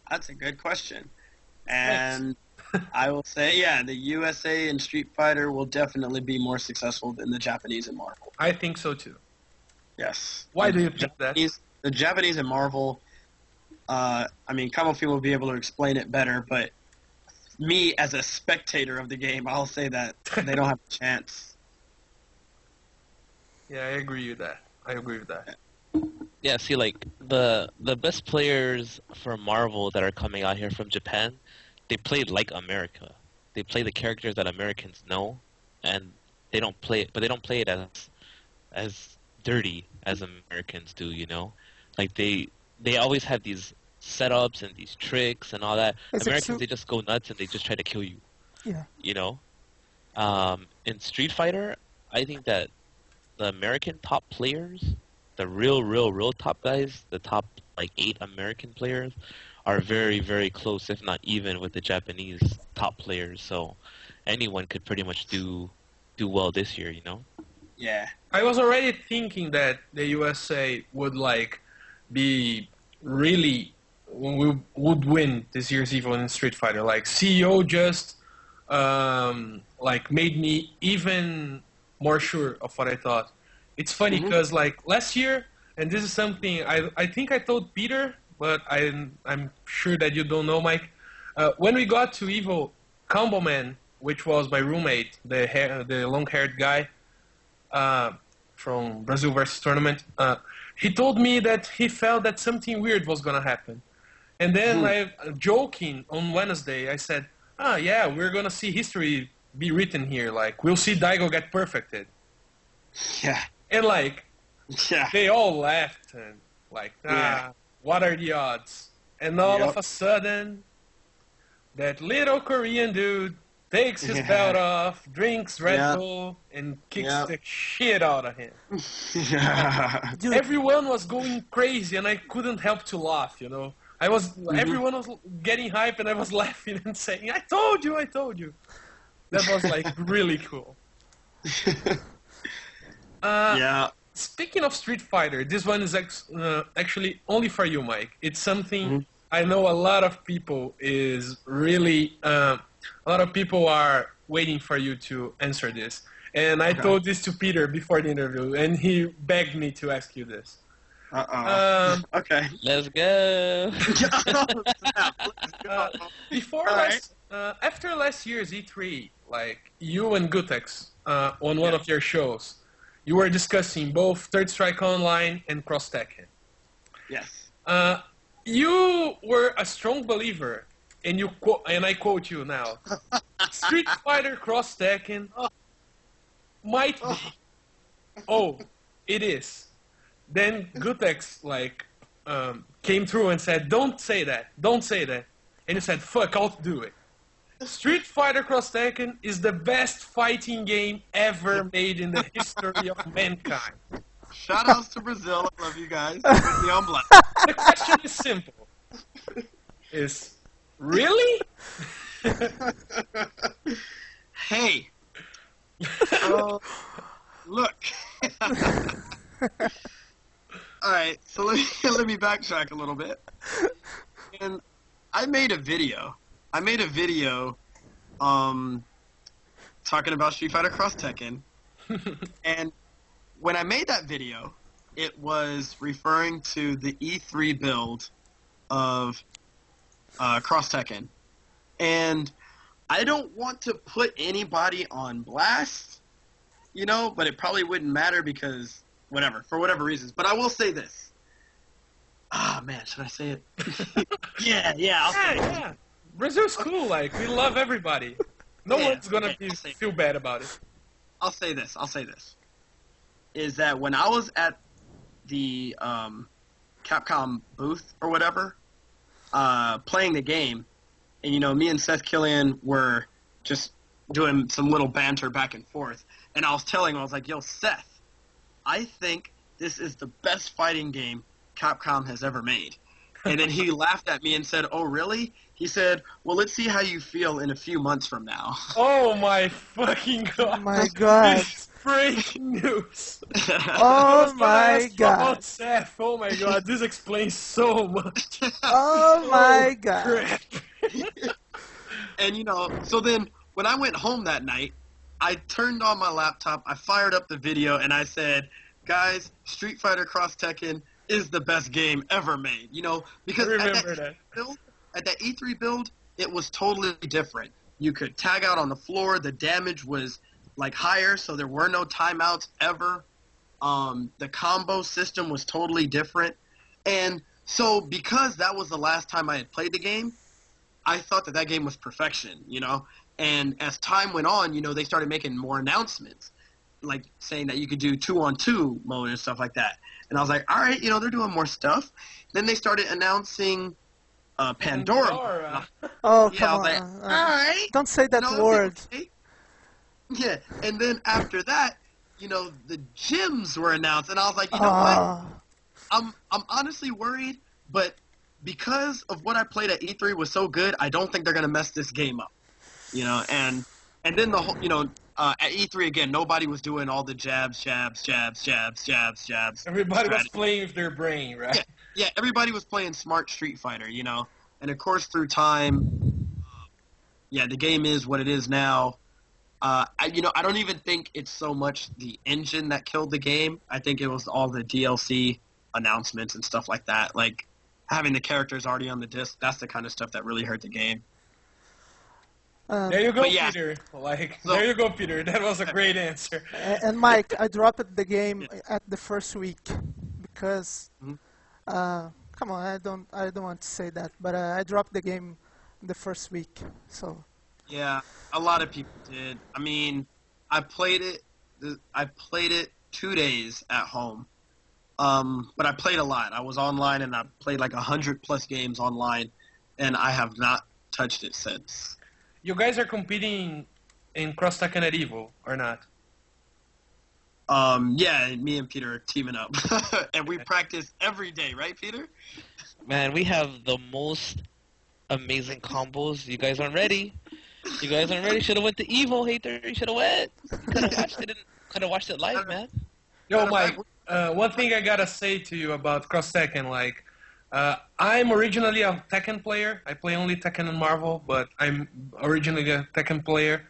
That's a good question. And I will say, yeah, the USA in Street Fighter will definitely be more successful than the Japanese in Marvel. I think so too. Yes. Why do you think that? The Japanese in Marvel, I mean, Combofiend will be able to explain it better, but me as a spectator of the game, I'll say that they don't have a chance. Yeah, I agree with that. I agree with that. Yeah, see, like the best players for Marvel that are coming out here from Japan, they play like America. They play the characters that Americans know, and they don't play it, but they don't play it as dirty as Americans do. You know, like they always have these setups and these tricks and all that. Americans, they just go nuts and they just try to kill you. Yeah. You know, in Street Fighter, I think that the American top players, the real top guys, the top like 8 American players, are very, very close, if not even, with the Japanese top players. So anyone could pretty much do well this year, you know? Yeah. I was already thinking that the USA would like be really would win this year's Evo in Street Fighter. Like CEO just like made me even more sure of what I thought. It's funny because like last year, and this is something I think I told Peter, but I'm sure that you don't know, Mike. When we got to Evo, Combo Man, which was my roommate, the long-haired guy from Brazil versus Tournament, he told me that he felt that something weird was gonna happen. And then joking on Wednesday, I said, yeah, we're gonna see history be written here. Like we'll see Daigo get perfected. Yeah. And like, yeah, they all laughed and like, what are the odds? And all of a sudden, that little Korean dude takes his belt off, drinks Red Bull, and kicks the shit out of him. Everyone was going crazy, and I couldn't help to laugh, you know? Everyone was getting hype, and I was laughing and saying, I told you. That was like really cool. Speaking of Street Fighter, this one is actually only for you, Mike. It's something I know a lot of people is really... a lot of people are waiting for you to answer this. And I told this to Peter before the interview, and he begged me to ask you this. Okay. Let's go. After last year's E3, like you and Gutex on one of your shows, you were discussing both Third Strike Online and Cross Tekken. Yes. You were a strong believer, and I quote you now, Street Fighter Cross Tekken might be. Oh, it is. Then Gutex came through and said, don't say that. And you said, fuck, I'll do it. Street Fighter Cross Tekken is the best fighting game ever made in the history of mankind. Shoutouts to Brazil. I love you guys. The question is simple. Really? Hey. Look. Alright, so let me backtrack a little bit. And I made a video talking about Street Fighter Cross Tekken. And when I made that video, it was referring to the E3 build of Cross Tekken. And I don't want to put anybody on blast, you know, but it probably wouldn't matter because for whatever reasons. But I will say this. Man, should I say it? yeah, I'll say it. Yeah. Brazil's cool, like, we love everybody. No one's gonna feel bad about it. I'll say this. Is that when I was at the Capcom booth or whatever, playing the game, and, you know, me and Seth Killian were just doing some little banter back and forth, and I was telling him, I was like, yo, Seth, I think this is the best fighting game Capcom has ever made. And then he laughed at me and said, oh, really? He said, well, let's see how you feel in a few months from now. Oh, my fucking God. Oh, my God. Breaking news. Oh my god. Seth. Oh my god, this explains so much. Oh my god. Crap. And so then when I went home that night, I turned on my laptop, I fired up the video, and I said, guys, Street Fighter Cross Tekken is the best game ever made. Because at that E3 build, it was totally different. You could tag out on the floor, the damage was higher, so there were no timeouts ever. The combo system was totally different. And so because that was the last time I had played the game, I thought that game was perfection, And as time went on, they started making more announcements, saying that you could do 2-on-2 mode and stuff like that. And I was like, all right, they're doing more stuff. Then they started announcing Pandora. Oh, Yeah, come I on. was like, all right. Don't say that word. Okay. Yeah, and then after that, the gyms were announced, and I was like, you know what? I'm honestly worried, but because of what I played at E3 was so good, I don't think they're gonna mess this game up. And then the whole, at E3 again, nobody was doing all the jabs. Everybody was playing with their brain, right? Yeah, everybody was playing smart Street Fighter, And of course, through time, the game is what it is now. I don't even think it's so much the engine that killed the game. I think it was all the DLC announcements and stuff like that. Like having the characters already on the disc, that's the kind of stuff that really hurt the game. There you go, Peter. There you go, Peter. That was a great answer. And Mike, I dropped the game at the first week because, come on, I don't want to say that, but I dropped the game the first week. So. Yeah, a lot of people did. I mean, I played it 2 days at home. But I played a lot. I was online and I played 100+ games online, and I have not touched it since. You guys are competing in Cross Tekken at Evo, or not? Yeah, me and Peter are teaming up. And we practice every day, right, Peter? Man, we have the most amazing combos. You guys aren't ready. Should have went to Evo, hater. You should have went. Could have watched it live, man. Yo, Mike. One thing I gotta say to you about Cross Tekken, I'm originally a Tekken player. I play only Tekken and Marvel, but I'm originally a Tekken player.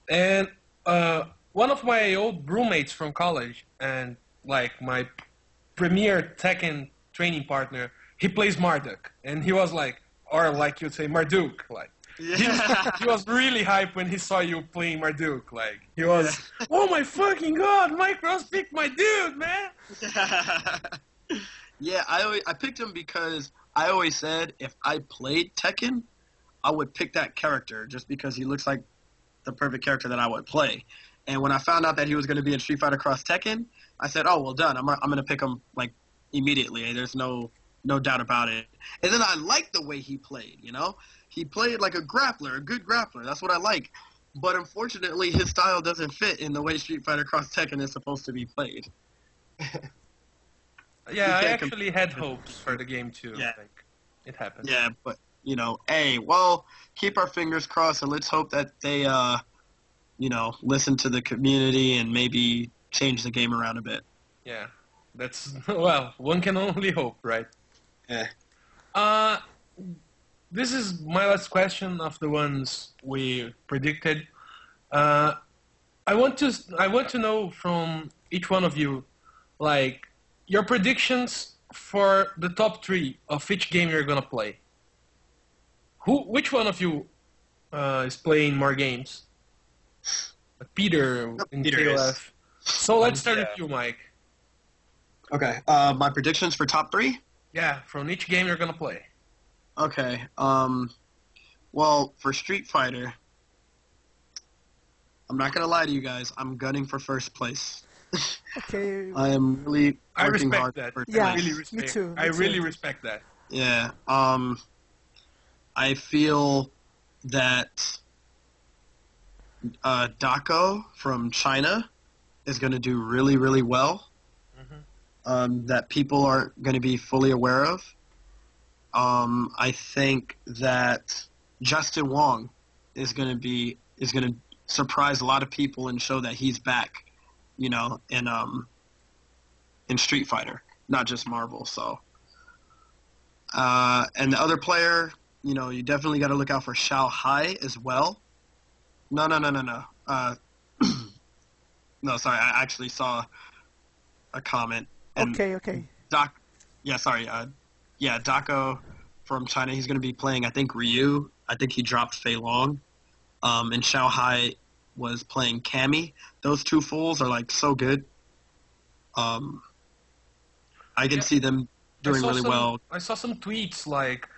And one of my old roommates from college and my premier Tekken training partner, he plays Marduk, and he was you'd say Marduk, He was really hyped when he saw you playing Marduk. He was, oh my fucking god, Mike Ross picked my dude, man. Yeah, I picked him because I always said if I played Tekken, I would pick that character just because he looks like the perfect character that I would play. And when I found out that he was going to be in Street Fighter Cross Tekken, I said, oh, well, done. I'm going to pick him immediately. There's no doubt about it. And then I liked the way he played, He played like a grappler, a good grappler. That's what I like. But unfortunately, his style doesn't fit in the way Street Fighter Cross Tekken is supposed to be played. Yeah, I actually had hopes for the game too. Yeah. It happened. Yeah, but hey, well, keep our fingers crossed and let's hope that they, listen to the community and maybe change the game around a bit. Yeah, that's one can only hope, right? Yeah. This is my last question of the ones we predicted. I want to know from each one of you, your predictions for the top 3 of each game you're gonna play. Which one of you is playing more games? Peter in KOF. So let's start with you, Mike. Okay. My predictions for top 3? Yeah, from each game you're gonna play. Okay. Well, for Street Fighter, I'm not gonna lie to you guys. I'm gunning for first place. Okay. I am really I working respect hard that. for Yeah, I really respect. me too. I really respect that. Yeah. I feel that Dako from China is going to do really, really well. That people aren't going to be fully aware of. I think that Justin Wong is going to surprise a lot of people and show that he's back. in Street Fighter, not just Marvel. So, and the other player, you definitely got to look out for Xiao Hai as well. No. No, sorry, I actually saw a comment. And Okay. Daco from China, he's going to be playing, I think, Ryu. I think he dropped Fei Long. And Xiao Hai was playing Cammy. Those two fools are, like, so good. I can see them doing really well. I saw some tweets, like,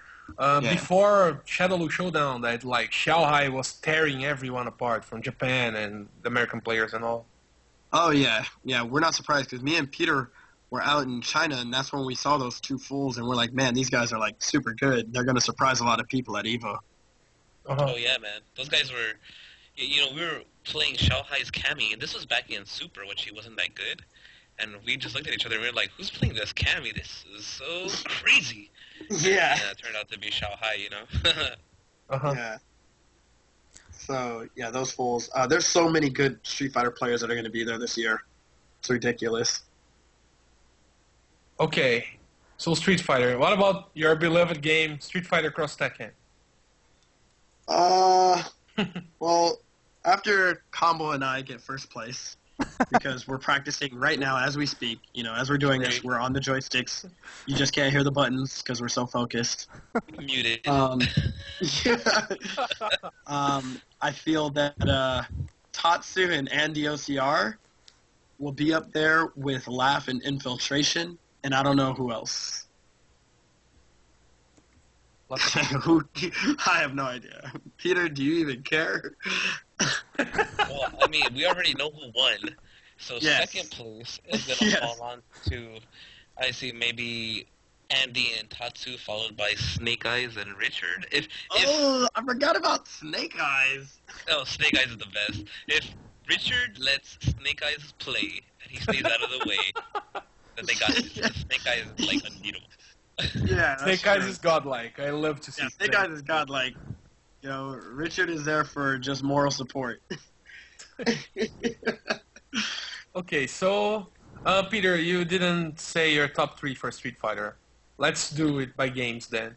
before Shadowloo Showdown that, like, Xiao Hai was tearing everyone apart from Japan and the American players and all. Oh, yeah. Yeah, we're not surprised because me and Peter were out in China, and that's when we saw those two fools, and we're like, man, these guys are, like, super good. They're going to surprise a lot of people at EVO. Oh, yeah, man. Those guys were... we were playing Xiao Hai's Cammy, and this was back in Super, when she wasn't that good. And we just looked at each other and we were like, who's playing this Cammy? This is so crazy. Yeah. And it turned out to be Xiao Hai, Yeah. So, yeah, those fools. There's so many good Street Fighter players that are going to be there this year. It's ridiculous. Okay, so Street Fighter. What about your beloved game, Street Fighter Cross Tekken? Well, after Combo and I get first place, because we're practicing right now as we speak, as we're doing this, we're on the joysticks. You just can't hear the buttons because we're so focused. Muted. I feel that Tatsu and Andy OCR will be up there with Laugh and Infiltration, and I don't know who else. I have no idea. Peter, do you even care? Well, I mean, we already know who won. So second place is going to fall on to, I see, maybe Andy and Tatsu, followed by Snake Eyes and Richard. I forgot about Snake Eyes. Oh, Snake Eyes is the best. If Richard lets Snake Eyes play and he stays out of the way, then they got this. Snake Eyes is like unbeatable. Yeah, Snake Eyes is godlike. I love to see Snake Eyes is godlike. Richard is there for just moral support. Okay, so Peter, you didn't say your top 3 for Street Fighter. Let's do it by games then.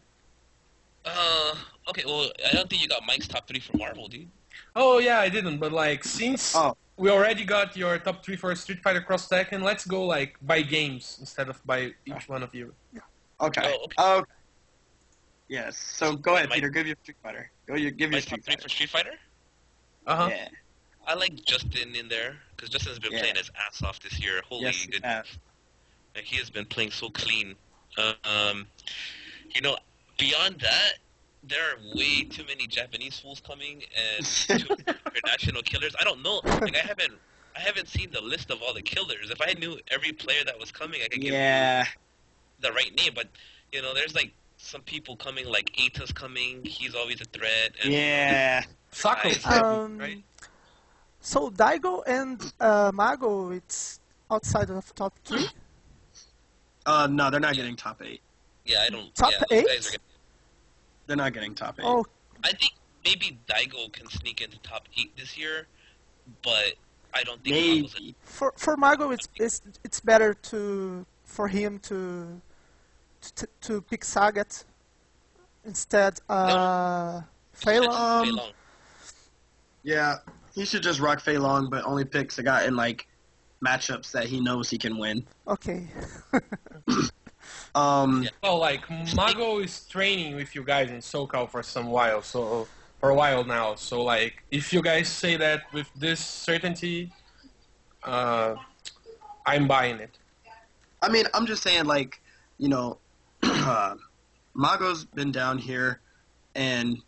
Okay, well, I don't think you got Mike's top 3 for Marvel, dude. Oh yeah, I didn't, but like since we already got your top 3 for Street Fighter Cross Tekken, let's go like by games instead of by each one of you. Okay. Oh, okay. Yes. So go ahead, Peter. Give your Street Fighter. Give your Street Fighter. For Street Fighter? Yeah. I like Justin in there because Justin's been playing his ass off this year. Holy goodness! Like, he has been playing so clean. Beyond that, there are way too many Japanese fools coming and too many international killers. I don't know. Like, I haven't seen the list of all the killers. If I knew every player that was coming, I could give you the right name. But there's like some people coming, like Ata's coming. He's always a threat. And Saku's right? So Daigo and Mago, it's outside of top 3? No, they're not getting top 8. Yeah, I don't. Top 8? They're not getting top 8. Oh. I think maybe Daigo can sneak into top 8 this year, but I don't think maybe. For Mago, it's better for him to pick Sagat instead. Fei Long. Yeah, he should just rock Fei Long, but only pick Sagat in like matchups that he knows he can win. Okay. Well, like Mago is training with you guys in SoCal for a while now. So like, if you guys say that with this certainty, I'm buying it. I mean, I'm just saying, like, Mago's been down here, and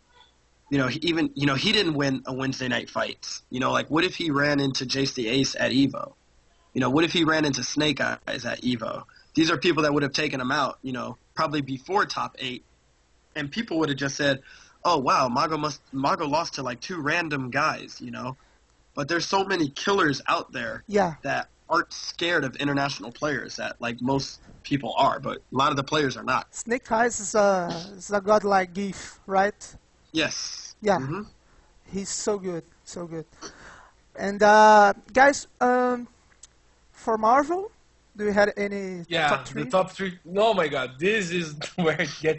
he didn't win a Wednesday night fights. Like, what if he ran into Jace the Ace at EVO? What if he ran into Snake Eyes at EVO? These are people that would have taken him out, probably before top 8, and people would have just said, "Oh wow, Mago lost to like 2 random guys," But there's so many killers out there that aren't scared of international players that like most people are, but a lot of the players are not. Snake Eyes is a godlike gif, right? Yes. Yeah. He's so good, so good. And guys, for Marvel? Do you have any Yeah, top three? the top three. Oh my god, this is where it gets